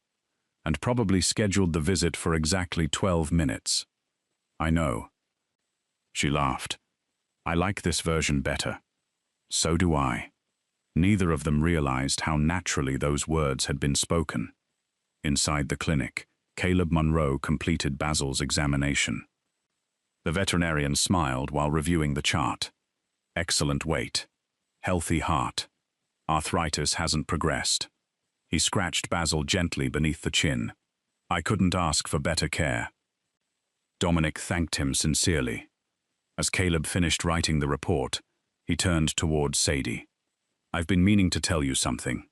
And probably scheduled the visit for exactly 12 minutes." "I know." She laughed. "I like this version better." "So do I." Neither of them realized how naturally those words had been spoken. Inside the clinic, Caleb Monroe completed Basil's examination. The veterinarian smiled while reviewing the chart. "Excellent weight. Healthy heart. Arthritis hasn't progressed." He scratched Basil gently beneath the chin. "I couldn't ask for better care." Dominic thanked him sincerely. As Caleb finished writing the report, he turned towards Sadie. "I've been meaning to tell you something."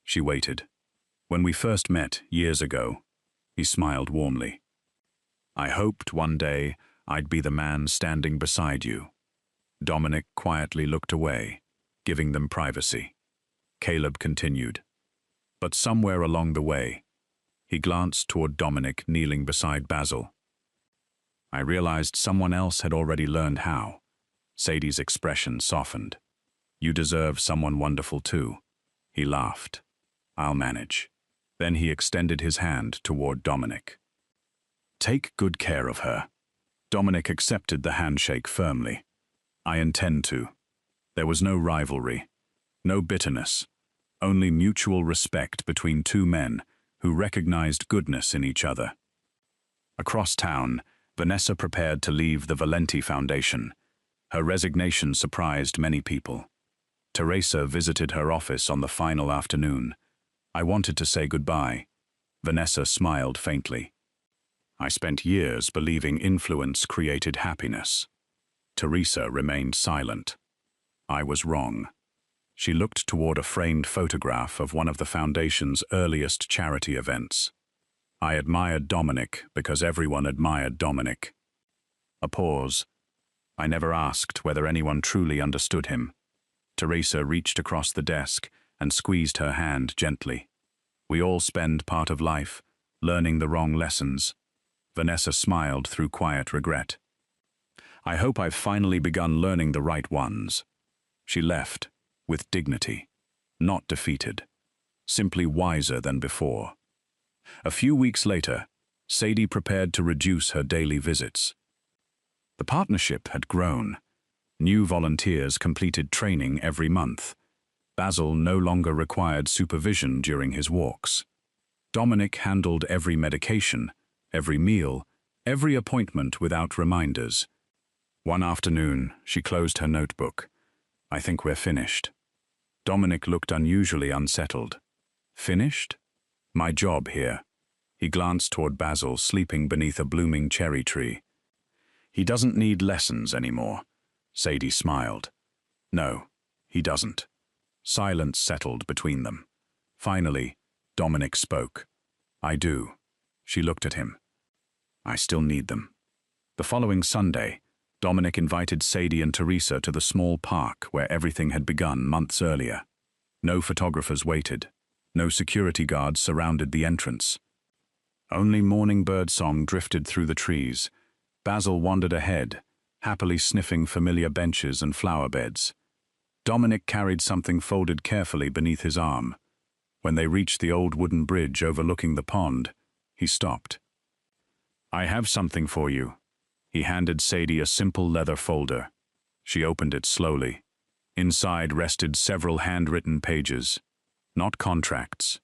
She waited. "When we first met years ago," he smiled warmly, "I hoped one day I'd be the man standing beside you." Dominic quietly looked away, giving them privacy. Caleb continued. "But somewhere along the way," he glanced toward Dominic kneeling beside Basil, "I realized someone else had already learned how." Sadie's expression softened. "You deserve someone wonderful too." He laughed. "I'll manage." Then he extended his hand toward Dominic. "Take good care of her." Dominic accepted the handshake firmly. "I intend to." There was no rivalry, no bitterness, only mutual respect between two men who recognized goodness in each other. Across town, Vanessa prepared to leave the Valenti Foundation. Her resignation surprised many people. Teresa visited her office on the final afternoon. "I wanted to say goodbye." Vanessa smiled faintly. "I spent years believing influence created happiness." Teresa remained silent. "I was wrong." She looked toward a framed photograph of one of the Foundation's earliest charity events. "I admired Dominic because everyone admired Dominic." A pause. "I never asked whether anyone truly understood him." Teresa reached across the desk and squeezed her hand gently. "We all spend part of life learning the wrong lessons." Vanessa smiled through quiet regret. "I hope I've finally begun learning the right ones." She left, with dignity, not defeated, simply wiser than before. A few weeks later, Sadie prepared to reduce her daily visits. The partnership had grown. New volunteers completed training every month. Basil no longer required supervision during his walks. Dominic handled every medication, every meal, every appointment without reminders. One afternoon, she closed her notebook. "I think we're finished." Dominic looked unusually unsettled. "Finished?" "My job here." He glanced toward Basil, sleeping beneath a blooming cherry tree. "He doesn't need lessons anymore." Sadie smiled. "No, he doesn't." Silence settled between them. Finally, Dominic spoke. "I do." She looked at him. "I still need them." The following Sunday, Dominic invited Sadie and Teresa to the small park where everything had begun months earlier. No photographers waited. No security guards surrounded the entrance. Only morning birdsong drifted through the trees. Basil wandered ahead, happily sniffing familiar benches and flower beds. Dominic carried something folded carefully beneath his arm. When they reached the old wooden bridge overlooking the pond, he stopped. "I have something for you." He handed Sadie a simple leather folder. She opened it slowly. Inside rested several handwritten pages. Not contracts,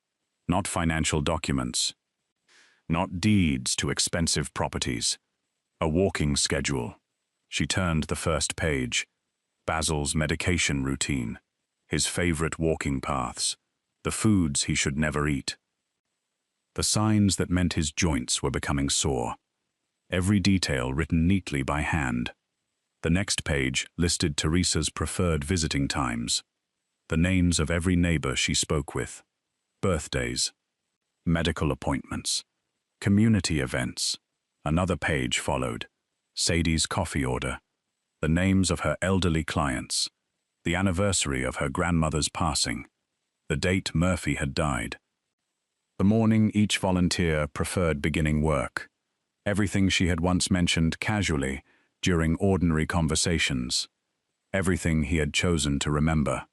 not financial documents, not deeds to expensive properties. A walking schedule. She turned the first page. Basil's medication routine, his favorite walking paths, the foods he should never eat. The signs that meant his joints were becoming sore. Every detail written neatly by hand. The next page listed Teresa's preferred visiting times, the names of every neighbor she spoke with, birthdays, medical appointments, community events. Another page followed, Sadie's coffee order, the names of her elderly clients, the anniversary of her grandmother's passing. the date Murphy had died. The morning each volunteer preferred beginning work. Everything she had once mentioned casually during ordinary conversations. Everything he had chosen to remember.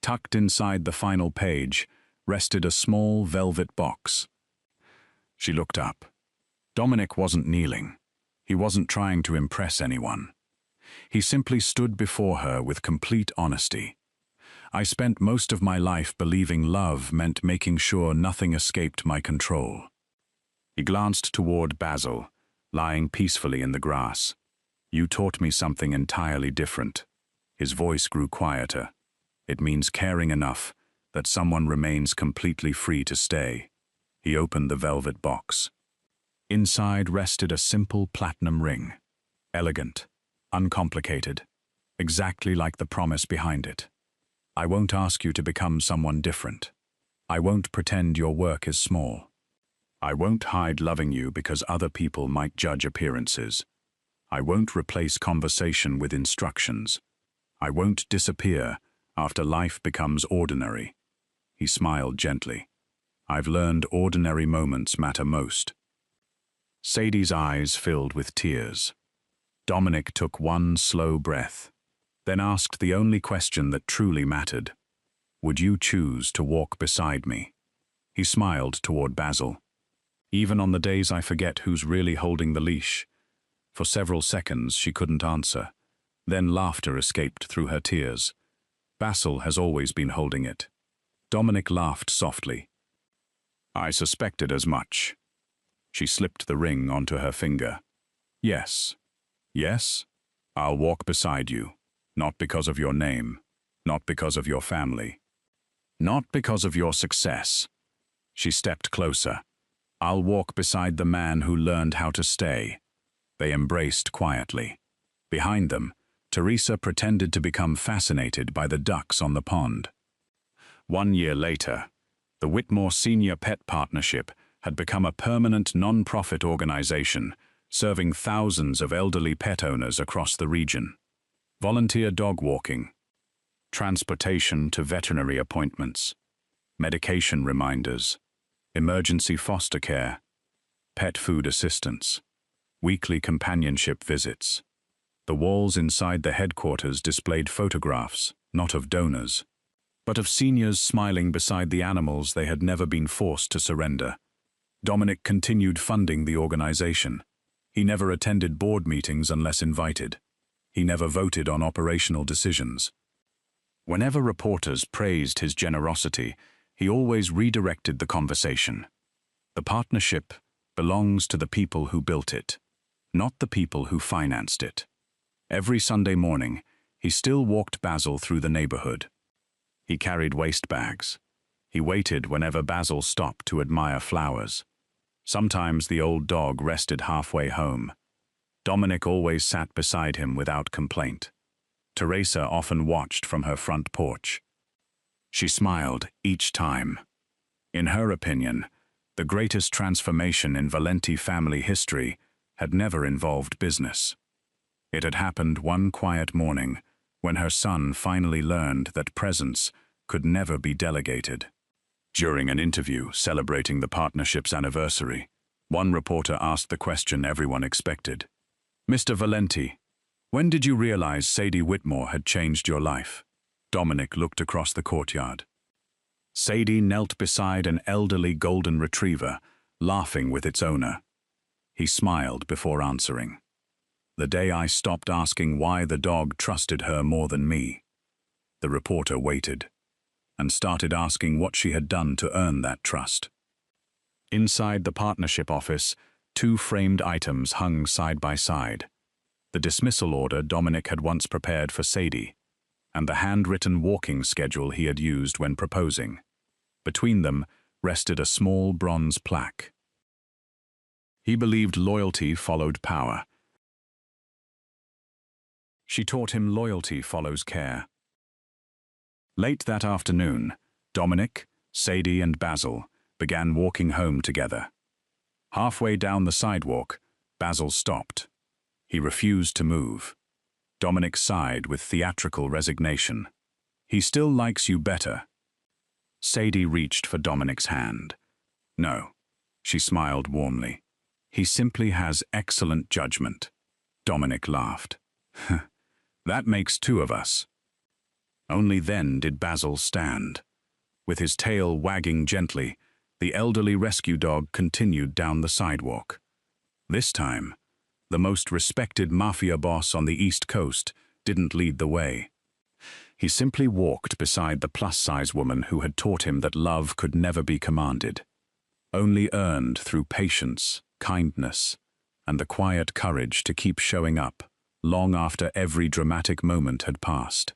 Tucked inside the final page rested a small velvet box. She looked up. Dominic wasn't kneeling. He wasn't trying to impress anyone. He simply stood before her with complete honesty. I spent most of my life believing love meant making sure nothing escaped my control. He glanced toward Basil, lying peacefully in the grass. You taught me something entirely different. His voice grew quieter. It means caring enough that someone remains completely free to stay. He opened the velvet box. Inside rested a simple platinum ring. Elegant, uncomplicated, exactly like the promise behind it. I won't ask you to become someone different. I won't pretend your work is small. I won't hide loving you because other people might judge appearances. I won't replace conversation with instructions. I won't disappear after life becomes ordinary. He smiled gently. I've learned ordinary moments matter most. Sadie's eyes filled with tears. Dominic took one slow breath, then asked the only question that truly mattered. Would you choose to walk beside me? He smiled toward Basil. Even on the days I forget who's really holding the leash. For several seconds she couldn't answer. Then laughter escaped through her tears. Basil has always been holding it. Dominic laughed softly. I suspected as much. She slipped the ring onto her finger. Yes. Yes? I'll walk beside you. Not because of your name. Not because of your family. Not because of your success. She stepped closer. I'll walk beside the man who learned how to stay. They embraced quietly. Behind them, Teresa pretended to become fascinated by the ducks on the pond. 1 year later, the Whitmore Senior Pet Partnership had become a permanent non-profit organization, serving thousands of elderly pet owners across the region. Volunteer dog walking, transportation to veterinary appointments, medication reminders, emergency foster care, pet food assistance, weekly companionship visits. The walls inside the headquarters displayed photographs, not of donors, but of seniors smiling beside the animals they had never been forced to surrender. Dominic continued funding the organization. He never attended board meetings unless invited. He never voted on operational decisions. Whenever reporters praised his generosity, he always redirected the conversation. The partnership belongs to the people who built it, not the people who financed it. Every Sunday morning, he still walked Basil through the neighborhood. He carried waste bags. He waited whenever Basil stopped to admire flowers. Sometimes the old dog rested halfway home. Dominic always sat beside him without complaint. Teresa often watched from her front porch. She smiled each time. In her opinion, the greatest transformation in Valenti family history had never involved business. It had happened one quiet morning when her son finally learned that presence could never be delegated. During an interview celebrating the partnership's anniversary, one reporter asked the question everyone expected. Mr. Valenti, when did you realize Sadie Whitmore had changed your life? Dominic looked across the courtyard. Sadie knelt beside an elderly golden retriever, laughing with its owner. He smiled before answering. The day I stopped asking why the dog trusted her more than me. The reporter waited and started asking what she had done to earn that trust. Inside the partnership office, 2 framed items hung side by side. The dismissal order Dominic had once prepared for Sadie, and the handwritten walking schedule he had used when proposing. Between them rested a small bronze plaque. He believed loyalty followed power. She taught him loyalty follows care. Late that afternoon, Dominic, Sadie, and Basil began walking home together. Halfway down the sidewalk, Basil stopped. He refused to move. Dominic sighed with theatrical resignation. He still likes you better. Sadie reached for Dominic's hand. No, she smiled warmly. He simply has excellent judgment. Dominic laughed. That makes two of us. Only then did Basil stand. With his tail wagging gently, the elderly rescue dog continued down the sidewalk. This time, the most respected mafia boss on the East Coast didn't lead the way. He simply walked beside the plus-size woman who had taught him that love could never be commanded, only earned through patience, kindness, and the quiet courage to keep showing up long after every dramatic moment had passed.